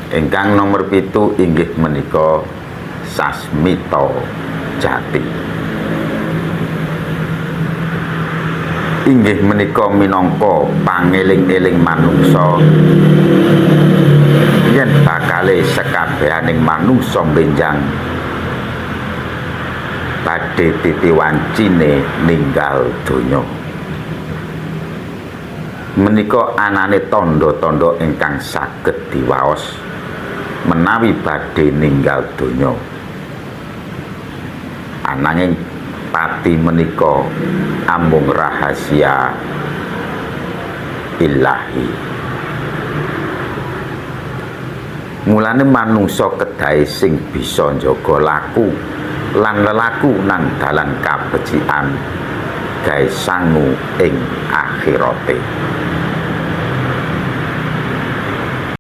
Ingkang nomor 7 inggih menika sasmita jati. Inggih menika minangka pangeling-eling manungsa yen bakale sekabehaning manungsa benjang badhe titiwancine ninggal donya. Menika anane tanda-tanda ingkang saged diwaos menawi badhe ninggal donya. Ananging pati menika amung rahasia ilahi. Mulane manungsa kedahe sing bisa njaga laku lan lelaku nang dalan kabecikan gawe sangu ing akhirate.